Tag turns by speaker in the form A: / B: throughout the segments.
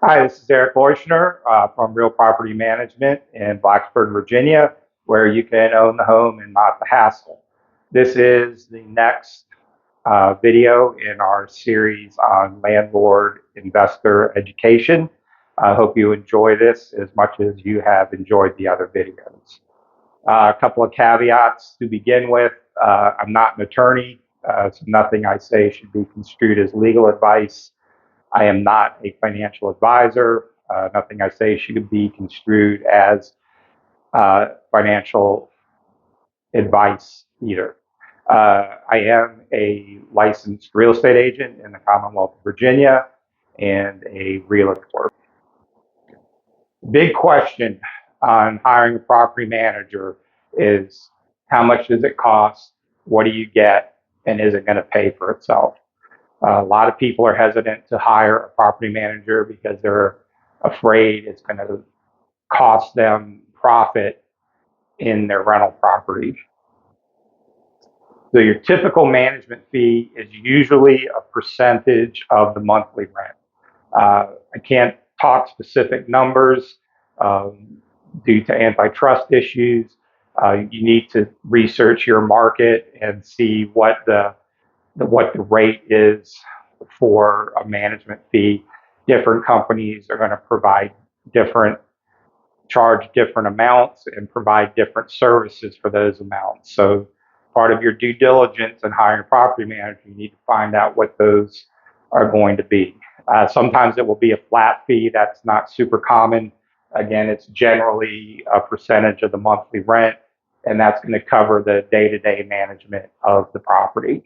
A: Hi, this is Eric Leuschner from Real Property Management in Blacksburg, Virginia, where you can own the home and not the hassle. This is the next video in our series on landlord investor education. I hope you enjoy this as much as you have enjoyed the other videos. A couple of caveats to begin with. I'm not an attorney, so nothing I say should be construed as legal advice. I am not a financial advisor. Nothing I say should be construed as financial advice either. I am a licensed real estate agent in the Commonwealth of Virginia and a realtor. Big question on hiring a property manager is how much does it cost? What do you get? And is it going to pay for itself? A lot of people are hesitant to hire a property manager because they're afraid it's going to cost them profit in their rental property. So your typical management fee is usually a percentage of the monthly rent. I can't talk specific numbers due to antitrust issues. You need to research your market and see what the rate is for a management fee. Different companies are going to charge different amounts and provide different services for those amounts. So part of your due diligence in hiring a property manager, you need to find out what those are going to be. Sometimes it will be a flat fee. That's not super common. Again, it's generally a percentage of the monthly rent, and that's going to cover the day-to-day management of the property.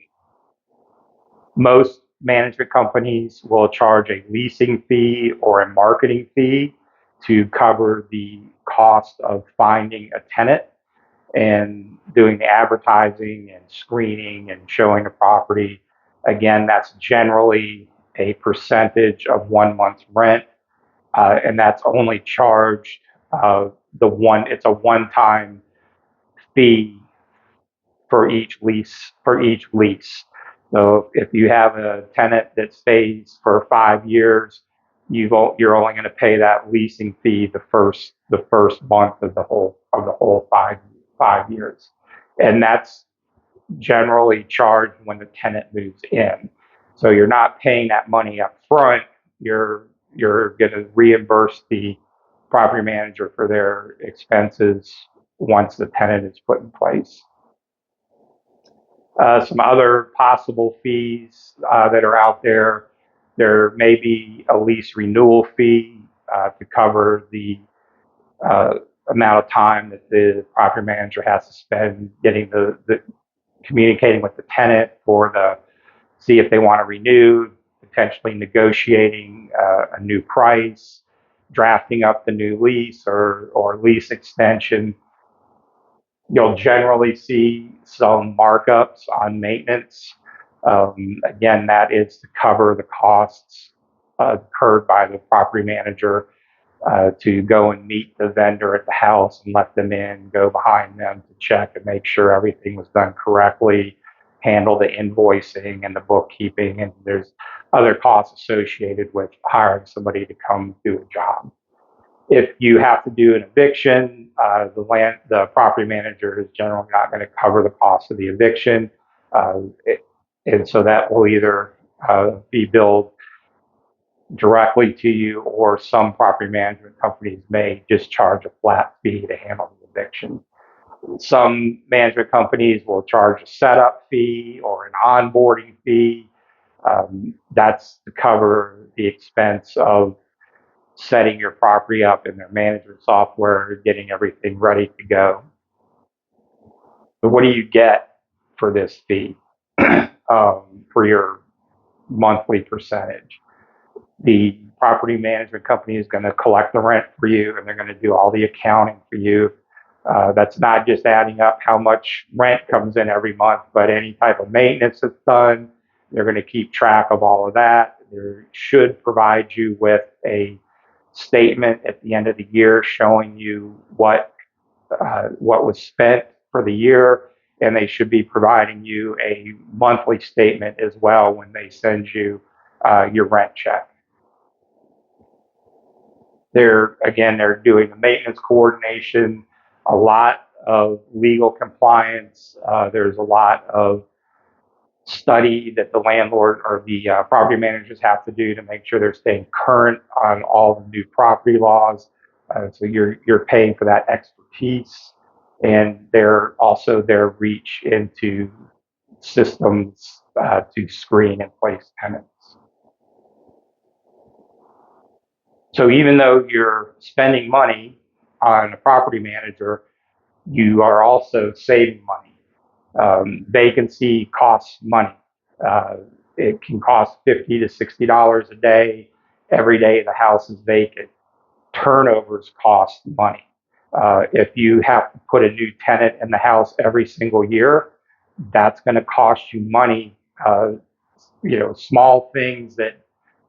A: Most management companies will charge a leasing fee or a marketing fee to cover the cost of finding a tenant and doing the advertising and screening and showing the property. Again, that's generally a percentage of 1 month's rent, and that's only charged it's a one-time fee for each lease. So if you have a tenant that stays for 5 years, you're only going to pay that leasing fee the first month of the whole 5 years, and that's generally charged when the tenant moves in. So you're not paying that money up front. You're going to reimburse the property manager for their expenses once the tenant is put in place. Some other possible fees that are out there. There may be a lease renewal fee to cover the amount of time that the property manager has to spend getting the communicating with the tenant see if they want to renew, potentially negotiating a new price, drafting up the new lease or lease extension. You'll generally see some markups on maintenance. Again, that is to cover the costs incurred by the property manager to go and meet the vendor at the house and let them in, go behind them to check and make sure everything was done correctly, handle the invoicing and the bookkeeping, and there's other costs associated with hiring somebody to come do a job. If you have to do an eviction, the property manager is generally not going to cover the cost of the eviction, uh, and so that will either be billed directly to you, or some property management companies may just charge a flat fee to handle the eviction. Some management companies will charge a setup fee or an onboarding fee. That's to cover the expense of setting your property up in their management software, getting everything ready to go. But what do you get for this fee for your monthly percentage? The property management company is going to collect the rent for you, and they're going to do all the accounting for you. That's not just adding up how much rent comes in every month, but any type of maintenance that's done. They're going to keep track of all of that. They should provide you with a statement at the end of the year showing you what was spent for the year, and they should be providing you a monthly statement as well when they send you your rent check. they're doing the maintenance coordination, a lot of legal compliance. There's a lot of study that the landlord or the property managers have to do to make sure they're staying current on all the new property laws. So you're paying for that expertise, and they're also their reach into systems to screen and place tenants. So even though you're spending money on a property manager, you are also saving money. Vacancy costs money. Uh, it can cost $50 to $60 a day. Every day the house is vacant. Turnovers cost money. If you have to put a new tenant in the house every single year, that's going to cost you money. Small things that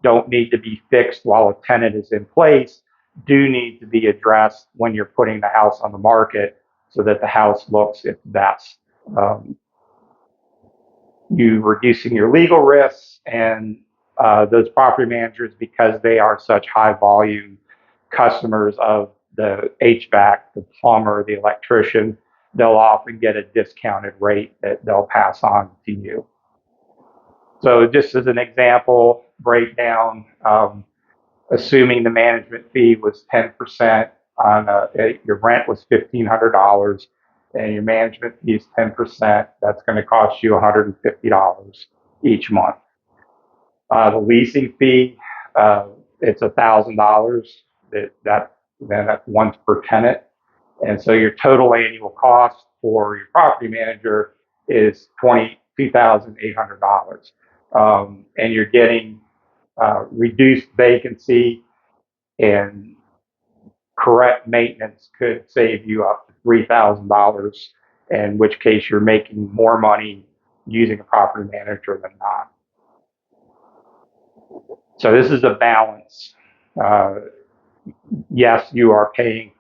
A: don't need to be fixed while a tenant is in place do need to be addressed when you're putting the house on the market so that the house looks its best. Um, you reducing your legal risks, and those property managers, because they are such high volume customers of the HVAC, the plumber, the electrician, they'll often get a discounted rate that they'll pass on to you. So just as an example breakdown, assuming the management fee was 10% on your rent was $1,500 and your management fee is 10%, that's going to cost you $150 each month. The leasing fee, it's $1,000. That's once per tenant. And so your total annual cost for your property manager is $22,800. And you're getting reduced vacancy, and correct maintenance could save you up to $3,000, in which case you're making more money using a property manager than not. So this is a balance. Uh, yes, you are paying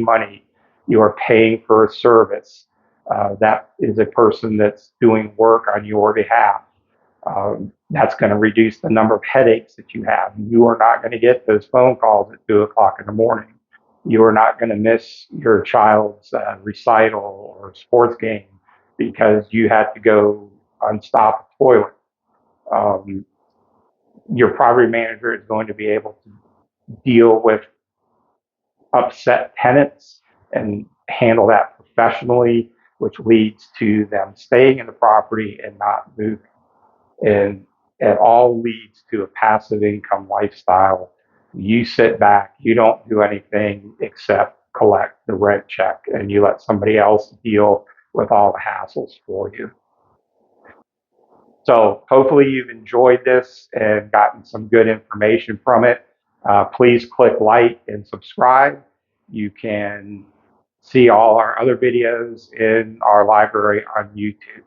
A: money, you are paying for a service. That is a person that's doing work on your behalf. That's going to reduce the number of headaches that you have. You are not going to get those phone calls at 2 o'clock in the morning. You are not going to miss your child's recital or sports game because you had to go unstop a toilet. Um, your property manager is going to be able to deal with upset tenants and handle that professionally, which leads to them staying in the property and not moving. And it all leads to a passive income lifestyle. You sit back, you don't do anything except collect the rent check, and you let somebody else deal with all the hassles for you. So hopefully you've enjoyed this and gotten some good information from it. Please click like and subscribe. You can see all our other videos in our library on YouTube.